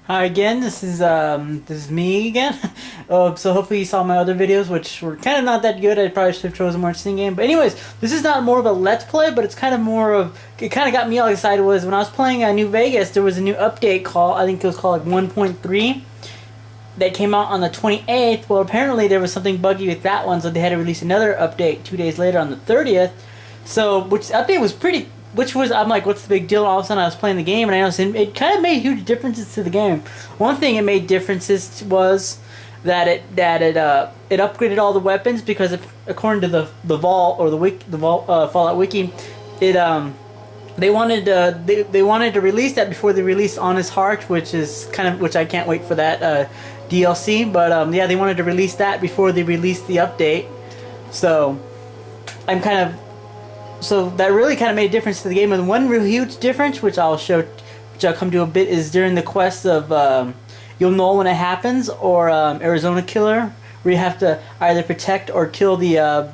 Hi again. This is me again. So hopefully you saw my other videos, which were kind of not that good. I probably should have chosen a more interesting game. But anyways, this is not more of a let's play, but it's kind of more of it. Kind of got me all excited was when I was playing New Vegas. There was a new update called I think it was called like 1.3 that came out on the 28th. Well, apparently there was something buggy with that one, so they had to release another update 2 days later on the 30th. So which update was pretty which was I'm like, what's the big deal? All of a sudden, I was playing the game, and I noticed it kind of made huge differences to the game. One thing it made differences was that it upgraded all the weapons because according to the Vault or the Vault Fallout Wiki, it they wanted to release that before they released Honest Heart, which I can't wait for that DLC. But yeah, they wanted to release that before they released the update. So I'm kind of so that really kind of made a difference to the game. And one real huge difference, which I'll come to a bit, is during the quest of You'll Know When It Happens or Arizona Killer, where you have to either protect or kill the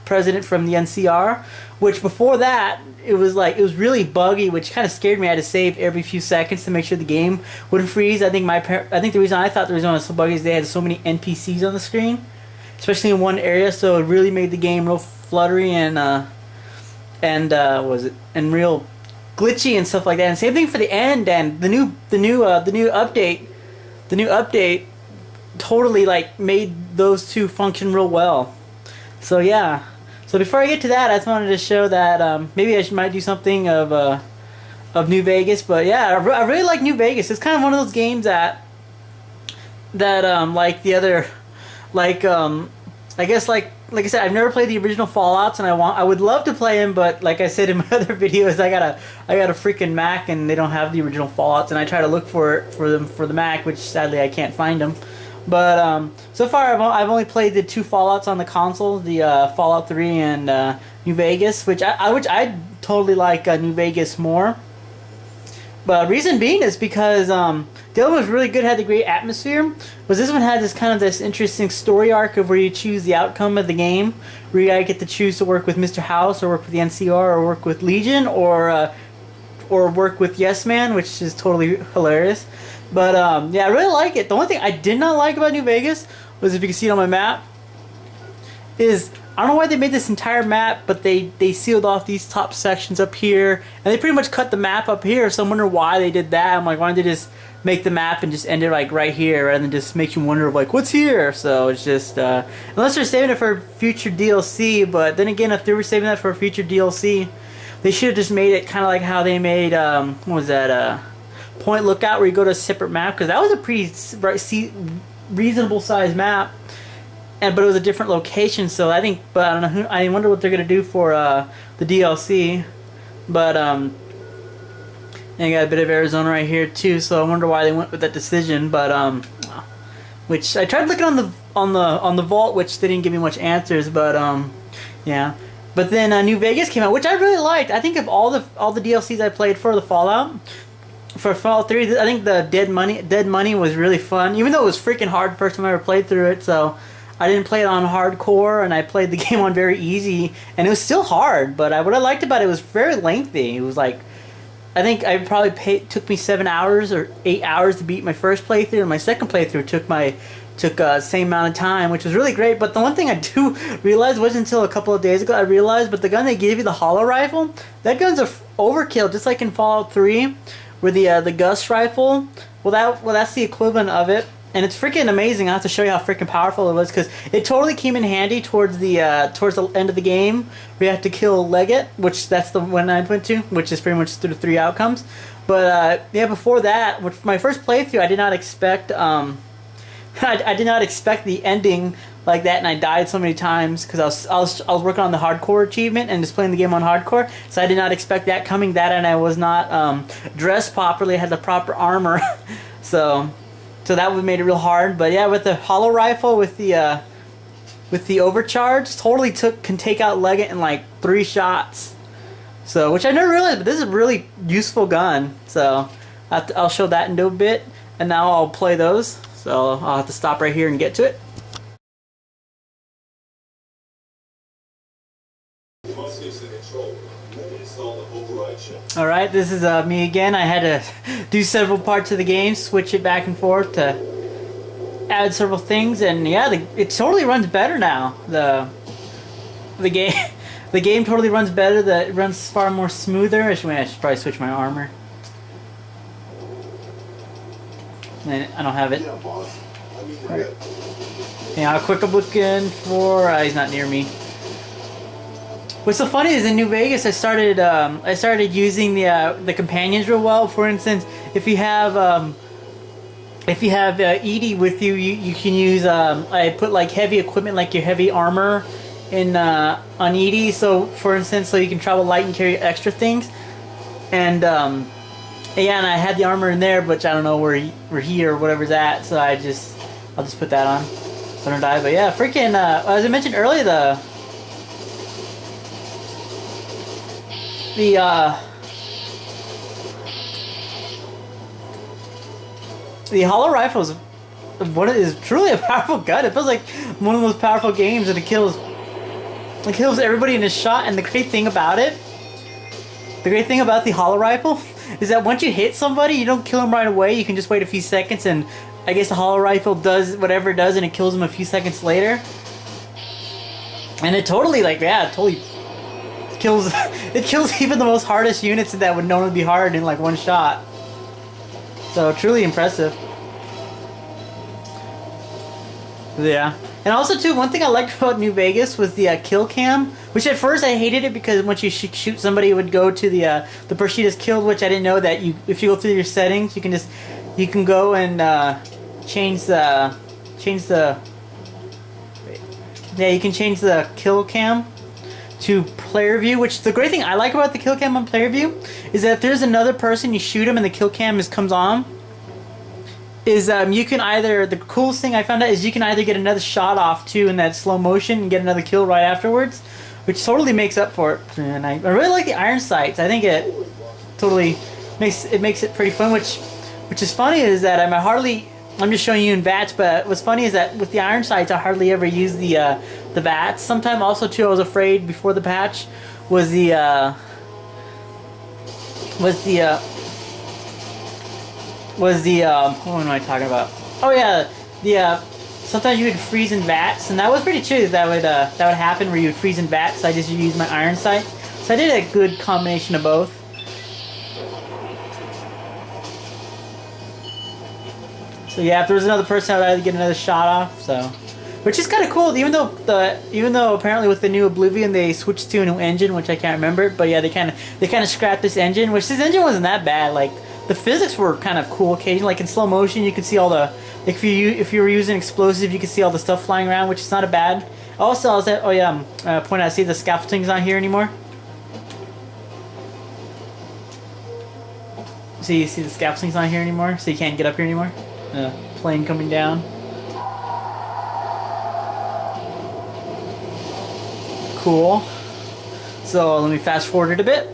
president from the NCR. Which before that, it was really buggy, which kind of scared me. I had to save every few seconds to make sure the game wouldn't freeze. I think the reason I thought the reason it was so buggy is they had so many NPCs on the screen, especially in one area, so it really made the game real fluttery and real glitchy and stuff like that. And same thing for the end. And the new update totally like made those two function real well. So yeah. So before I get to that, I just wanted to show that maybe might do something of New Vegas. But yeah, I really like New Vegas. It's kind of one of those games that like the other like I guess like I said, I've never played the original Fallout's, and I would love to play them, but like I said in my other videos, I got a freaking Mac, and they don't have the original Fallout's, and I try to look for them for the Mac, which sadly I can't find them. But so far I've only played the two Fallout's on the console, the Fallout 3 and New Vegas, which I totally like New Vegas more. But reason being is because the other one was really good, had the great atmosphere. Was this one had this interesting story arc of where you choose the outcome of the game, where you get to choose to work with Mr. House or work with the NCR or work with Legion or work with Yes Man, which is totally hilarious. But yeah, I really like it. The only thing I did not like about New Vegas was, if you can see it on my map, is I don't know why they made this entire map, but they sealed off these top sections up here, and they pretty much cut the map up here. So I'm wondering why they did that. I'm like, why didn't they just make the map and just end it like right here, rather than just make you wonder of like what's here? So it's just unless they're saving it for future DLC. But then again, if they were saving that for a future DLC, they should have just made it kind of like how they made what was that Point Lookout, where you go to a separate map, because that was a pretty reasonable sized map. But it was a different location, so I don't know. I wonder what they're gonna do for the DLC. But and you got a bit of Arizona right here too, so I wonder why they went with that decision. But which I tried looking on the Vault, which they didn't give me much answers. But yeah. But then New Vegas came out, which I really liked. I think of all the DLCs I played for the Fallout. For Fallout 3, I think the Dead Money was really fun, even though it was freaking hard the first time I ever played through it. So I didn't play it on hardcore, and I played the game on very easy, and it was still hard. But what I liked about it was very lengthy. It was like, I think I probably took me 7 hours or 8 hours to beat my first playthrough, and my second playthrough took same amount of time, which was really great. But the one thing I do realize wasn't until a couple of days ago I realized, but the gun they gave you, the hollow rifle, that gun's a overkill, just like in Fallout 3. Where the Gus rifle, that's the equivalent of it, and it's freaking amazing. I have to show you how freaking powerful it was, because it totally came in handy towards the end of the game, where you have to kill Leggett, which that's the one I went to, which is pretty much through the 3 outcomes. But yeah, before that, with my first playthrough, I did not expect I did not expect the ending like that, and I died so many times because I was working on the hardcore achievement and just playing the game on hardcore. So I did not expect that coming. And I was not dressed properly. I had the proper armor, so that would made it real hard. But yeah, with the hollow rifle, with the overcharge, totally can take out Leggett in like 3 shots. So, which I never realized, but this is a really useful gun. So I'll show that in a bit, and now I'll play those. So I'll have to stop right here and get to it. You must use the control. Then install the override chip. Alright, this is me again. I had to do several parts of the game, switch it back and forth to add several things, and yeah, it totally runs better now. The game the game totally runs better. It runs far more smoother. I should probably switch my armor. And I don't have it. Yeah, boss. I need to get. Yeah, how quick I'm looking for. He's not near me. What's so funny is in New Vegas, I started using the companions real well. For instance, if you have Edie with you, you can use I put like heavy equipment, like your heavy armor, in on Edie. So for instance, so you can travel light and carry extra things, and yeah, and I had the armor in there, but I don't know where he or whatever's at. So I'll just put that on, so I don't die. But yeah, freaking as I mentioned earlier, the Hollow Rifle is truly a powerful gun. It feels like one of the most powerful games, and it kills everybody in a shot. And the great thing about the Hollow Rifle is that once you hit somebody, you don't kill them right away. You can just wait a few seconds, and I guess the Hollow Rifle does whatever it does, and it kills them a few seconds later. And it totally kills it kills even the most hardest units that would normally be hard in like one shot. So truly impressive. Yeah. And also too, one thing I liked about New Vegas was the kill cam, which at first I hated it because once you shoot somebody, it would go to the person you just killed, which I didn't know that if you go through your settings, you can go and change the you can change the kill cam to player view, which the great thing I like about the kill cam on player view is that if there's another person, you shoot him and the kill cam comes on, is you can either, the coolest thing I found out is you can either get another shot off too in that slow motion and get another kill right afterwards, which totally makes up for it. And I really like the iron sights. I think it totally makes it pretty fun, which is funny is that I'm just showing you in VATS, but what's funny is that with the iron sights, I hardly ever use the VATS. Sometime also too, I was afraid before the patch what am I talking about? Oh yeah, sometimes you would freeze in VATS, and that was pretty true. That would happen where you would freeze in VATS. So I just used my iron sight. So I did a good combination of both. So yeah, if there was another person, I would either get another shot off. So, which is kind of cool. Even though apparently with the new Oblivion they switched to a new engine, which I can't remember. But yeah, they kind of scrapped this engine, which this engine wasn't that bad. Like the physics were kind of cool. Occasionally, like in slow motion, you could see all the if you were using explosive, you could see all the stuff flying around, which is not a bad. Also, I was at point out, see the scaffolding's not here anymore. See the scaffolding's not here anymore, so you can't get up here anymore. Plane coming down. Cool. So let me fast forward it a bit.